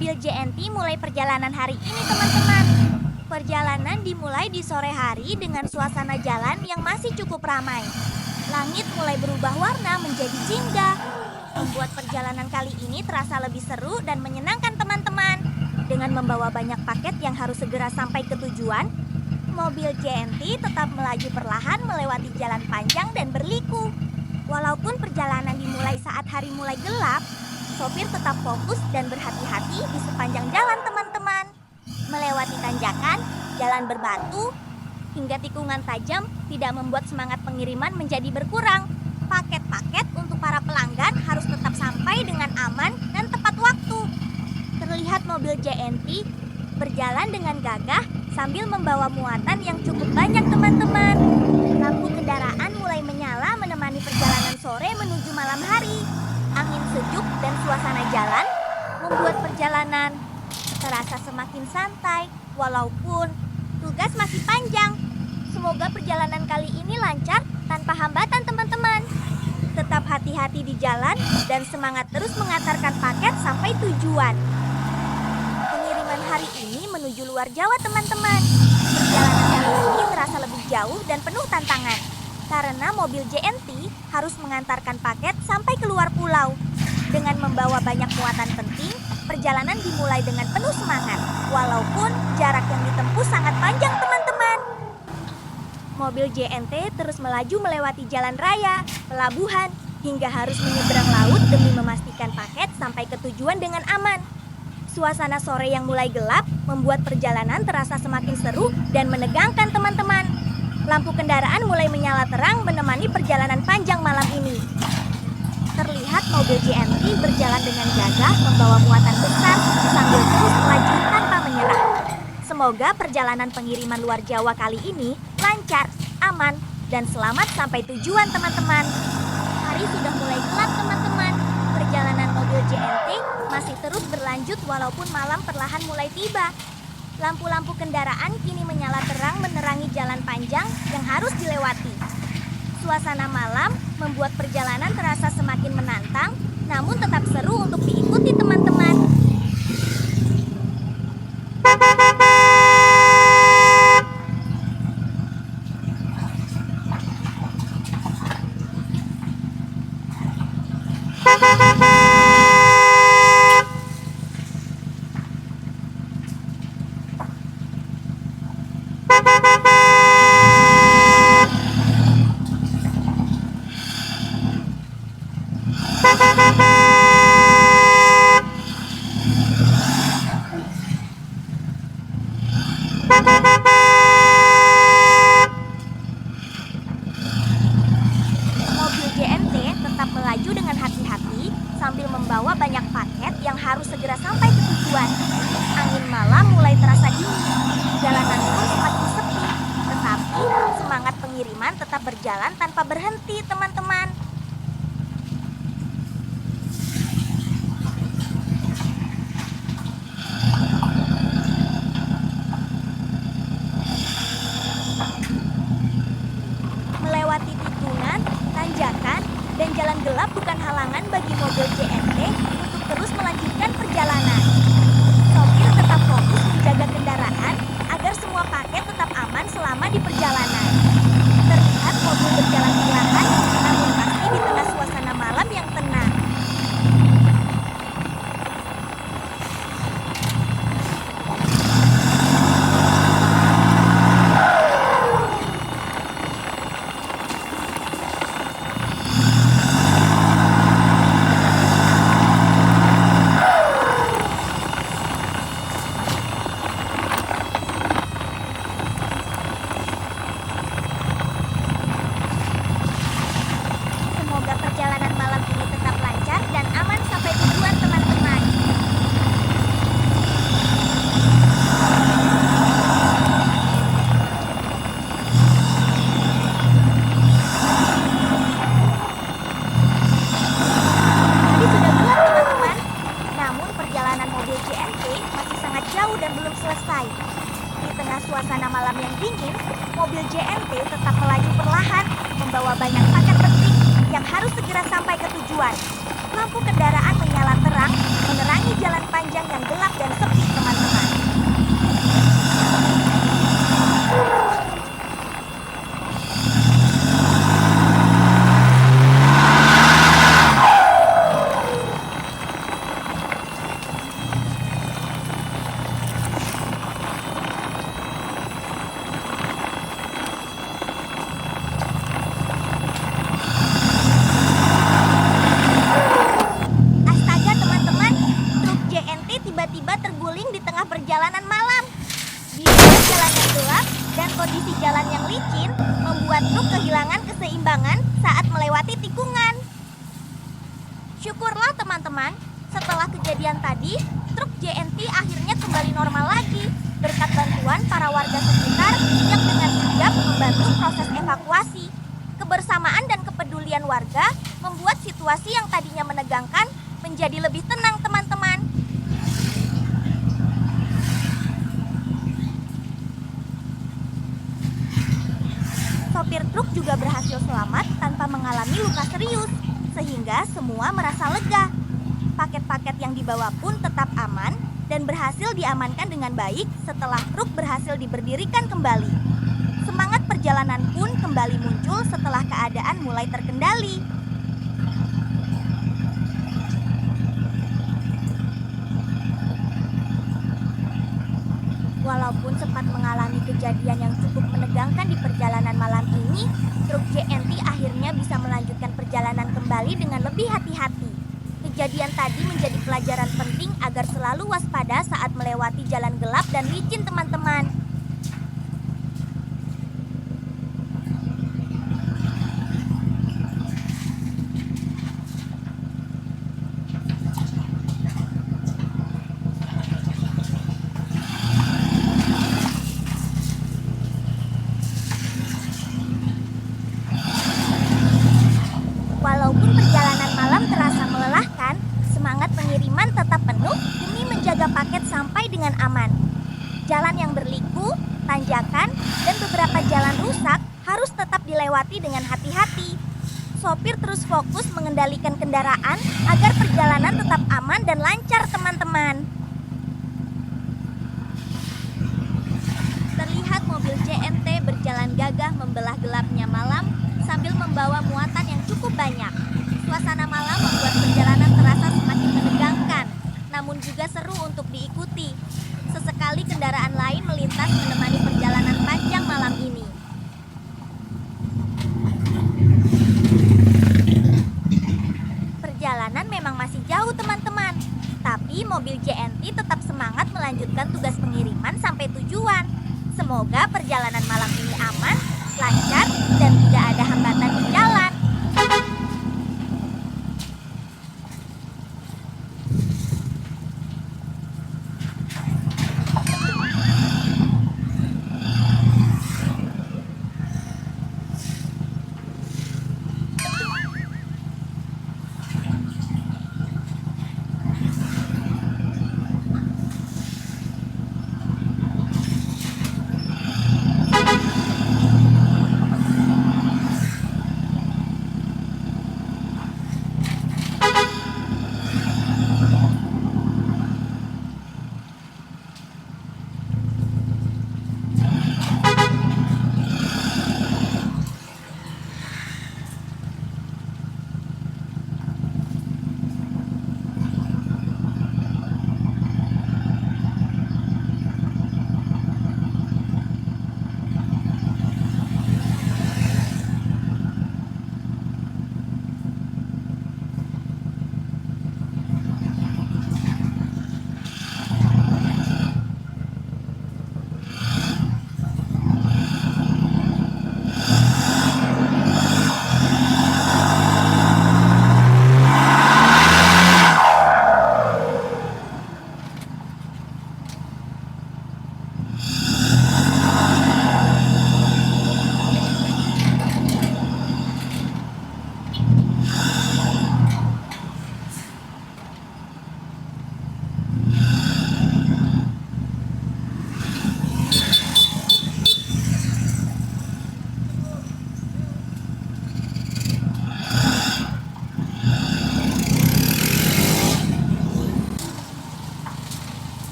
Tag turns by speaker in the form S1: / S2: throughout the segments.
S1: Mobil JNT mulai perjalanan hari ini, teman-teman. Perjalanan dimulai di sore hari dengan suasana jalan yang masih cukup ramai. Langit mulai berubah warna menjadi jingga, membuat perjalanan kali ini terasa lebih seru dan menyenangkan, teman-teman. Dengan membawa banyak paket yang harus segera sampai ke tujuan, mobil JNT tetap melaju perlahan melewati jalan panjang dan berliku. Walaupun perjalanan dimulai saat hari mulai gelap, sopir tetap fokus dan berhati-hati di sepanjang jalan, teman-teman. Melewati tanjakan, jalan berbatu, hingga tikungan tajam tidak membuat semangat pengiriman menjadi berkurang. Paket-paket untuk para pelanggan harus tetap sampai dengan aman dan tepat waktu. Terlihat mobil JNT berjalan dengan gagah sambil membawa muatan yang cukup banyak, teman-teman. Lampu kendaraan mulai menyala menemani perjalanan sore menuju malam hari. Angin sejuk dan suasana jalan membuat perjalanan terasa semakin santai walaupun tugas masih panjang. Semoga perjalanan kali ini lancar tanpa hambatan, teman-teman. Tetap hati-hati di jalan dan semangat terus mengantarkan paket sampai tujuan. Pengiriman hari ini menuju luar Jawa, teman-teman. Perjalanan kali ini terasa lebih jauh dan penuh tantangan karena mobil JNT harus mengantarkan paket sampai ke luar pulau. Dengan membawa banyak muatan penting, perjalanan dimulai dengan penuh semangat. Walaupun jarak yang ditempuh sangat panjang, teman-teman. Mobil JNT terus melaju melewati jalan raya, pelabuhan, hingga harus menyeberang laut demi memastikan paket sampai ke tujuan dengan aman. Suasana sore yang mulai gelap membuat perjalanan terasa semakin seru dan menegangkan, teman-teman. Lampu kendaraan mulai menyala terang menemani perjalanan panjang malam ini. Terlihat mobil JNT berjalan dengan gagah membawa muatan besar sambil terus melaju tanpa menyerah. Semoga perjalanan pengiriman luar Jawa kali ini lancar, aman, dan selamat sampai tujuan, teman-teman. Hari sudah mulai gelap, teman-teman. Perjalanan mobil JNT masih terus berlanjut walaupun malam perlahan mulai tiba. Lampu-lampu kendaraan kini menyala terang menerangi jalan panjang yang harus dilewati. Suasana malam membuat perjalanan terasa semakin menantang, namun tetap seru untuk diikuti, teman-teman. Mobil JNT tetap melaju dengan hati-hati sambil membawa banyak paket yang harus segera sampai ke tujuan. Angin malam mulai terasa dingin, jalanan pun semakin sepi. Tetapi semangat pengiriman tetap berjalan tanpa berhenti, teman-teman. Melewati tikungan, tanjakan, dan jalan gelap bukan halangan bagi mobil JNT untuk terus melanjutkan perjalanan. Sopir tetap fokus menjaga kendaraan agar semua paket tetap aman selama di perjalanan. Terlihat mobil berjalan perlahan, namun pasti di tengah suasana malam yang tenang. Semoga perjalanan malam ini tetap lancar dan aman sampai tujuan, teman-teman. Tadi sudah gelap, teman-teman. Namun perjalanan mobil JNT masih sangat jauh dan belum selesai. Di tengah suasana malam yang dingin, mobil JNT tetap melaju perlahan, membawa banyak paket penting yang harus segera sampai ke tujuan. Lampu kendaraan menyala terang, menerangi jalan panjang yang gelap di jalan yang licin membuat truk kehilangan keseimbangan saat melewati tikungan. Syukurlah teman-teman, setelah kejadian tadi, truk JNT akhirnya kembali normal lagi berkat bantuan para warga sekitar yang dengan sigap membantu proses evakuasi. Kebersamaan dan kepedulian warga membuat situasi yang tadinya menegangkan menjadi lebih tenang, teman-teman. Sopir truk juga berhasil selamat tanpa mengalami luka serius, sehingga semua merasa lega. Paket-paket yang dibawa pun tetap aman dan berhasil diamankan dengan baik setelah truk berhasil diberdirikan kembali. Semangat perjalanan pun kembali muncul setelah keadaan mulai terkendali. Walaupun sempat mengalami kejadian yang cukup menegangkan di perjalanan malam ini, truk JNT akhirnya bisa melanjutkan perjalanan kembali dengan lebih hati-hati. Kejadian tadi menjadi pelajaran penting agar selalu waspada saat melewati jalan gelap dan licin, teman-teman. Walaupun perjalanan malam terasa melelahkan, semangat pengiriman tetap penuh demi menjaga paket sampai dengan aman. Jalan yang berliku, tanjakan, dan beberapa jalan rusak harus tetap dilewati dengan hati-hati. Sopir terus fokus mengendalikan kendaraan agar perjalanan tetap aman dan lancar, teman-teman. Terlihat mobil JNT berjalan gagah membelah gelapnya malam sambil membawa muatan yang cukup banyak. Suasana malam membuat perjalanan terasa semakin menegangkan, namun juga seru untuk diikuti. Sesekali kendaraan lain melintas menemani perjalanan panjang malam ini. Perjalanan memang masih jauh, teman-teman. Tapi mobil JNT tetap semangat melanjutkan tugas pengiriman sampai tujuan. Semoga perjalanan malam ini aman, lancar, dan tidak ada hambatan di jalan.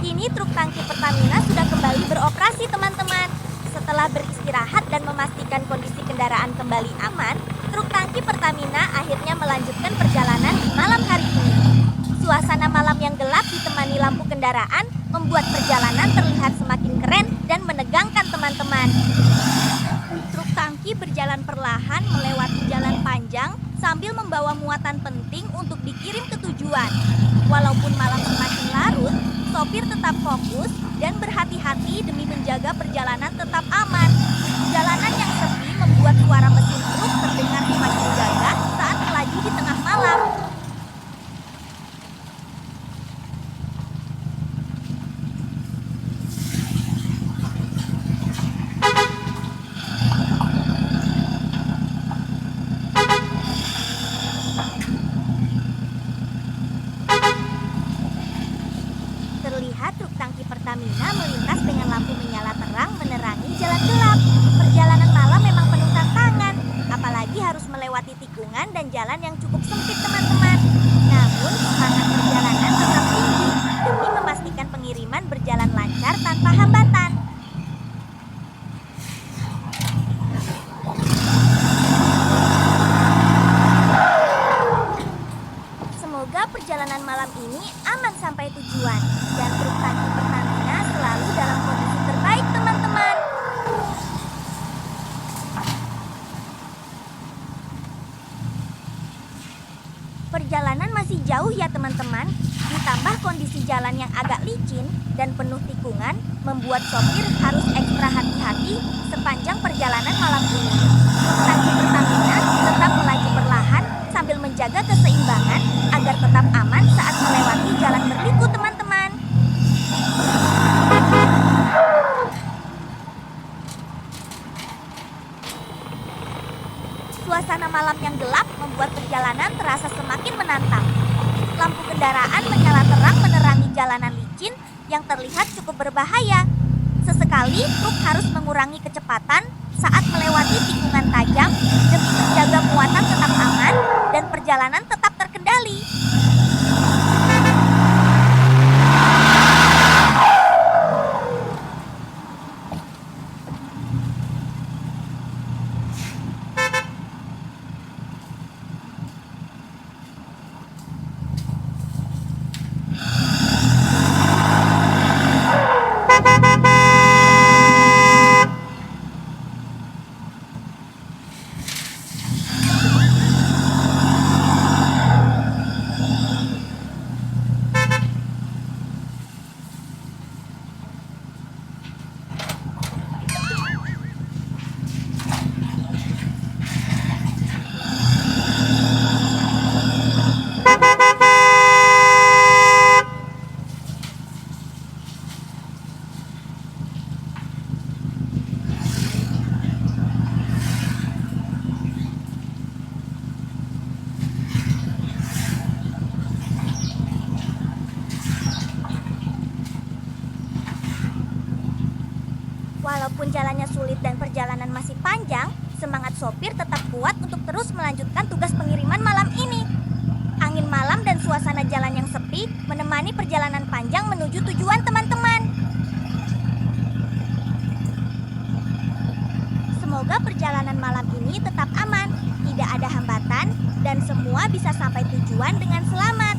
S1: Kini truk tangki Pertamina sudah kembali beroperasi, teman-teman. Setelah beristirahat beristirahat dan memastikan kondisi kendaraan kembali aman, truk tangki Pertamina akhirnya melanjutkan perjalanan di malam hari ini. Suasana malam yang gelap ditemani lampu kendaraan membuat perjalanan terlihat semakin keren dan menegangkan teman-teman. Truk tangki berjalan perlahan melewati jalan panjang sambil membawa muatan penting untuk dikirim ke tujuan. Walaupun malam semakin larut, sopir tetap fokus dan berhati-hati demi menjaga perjalanan tetap aman. Jalanan yang sepi membuat suara mesin truk terdengar semakin gagah saat melaju di tengah malam. Terlihat truk tangki Pertamina melintas dengan lampu menyala terang menerangi jalan gelap. Perjalanan malam memang penuh tantangan, apalagi harus melewati tikungan dan jalan yang cukup sempit teman-teman. Namun semangat perjalanan tetap tinggi demi memastikan pengiriman berjalan lancar tanpa hambatan. Semoga perjalanan malam ini aman sampai tujuan dan truk tangki Pertamina selalu dalam kondisi terbaik teman-teman. Perjalanan masih jauh ya teman-teman, ditambah kondisi jalan yang agak licin dan penuh tikungan membuat sopir harus ekstra hati-hati sepanjang perjalanan malam ini. Truk tangki Pertamina tetap melaju perlahan sambil menjaga keseimbangan agar tetap aman saat melewati jalan berliku teman-teman. Suasana malam yang gelap membuat perjalanan terasa semakin menantang. Lampu kendaraan menyala terang menerangi jalanan licin yang terlihat cukup berbahaya. Sesekali truk harus mengurangi kecepatan saat melewati tikungan tajam demi menjaga muatan tetap aman dan perjalanan tetap terkendali. Walaupun jalannya sulit dan perjalanan masih panjang, semangat sopir tetap kuat untuk terus melanjutkan tugas pengiriman malam ini. Angin malam dan suasana jalan yang sepi menemani perjalanan panjang menuju tujuan teman-teman. Semoga perjalanan malam ini tetap aman, tidak ada hambatan, dan semua bisa sampai tujuan dengan selamat.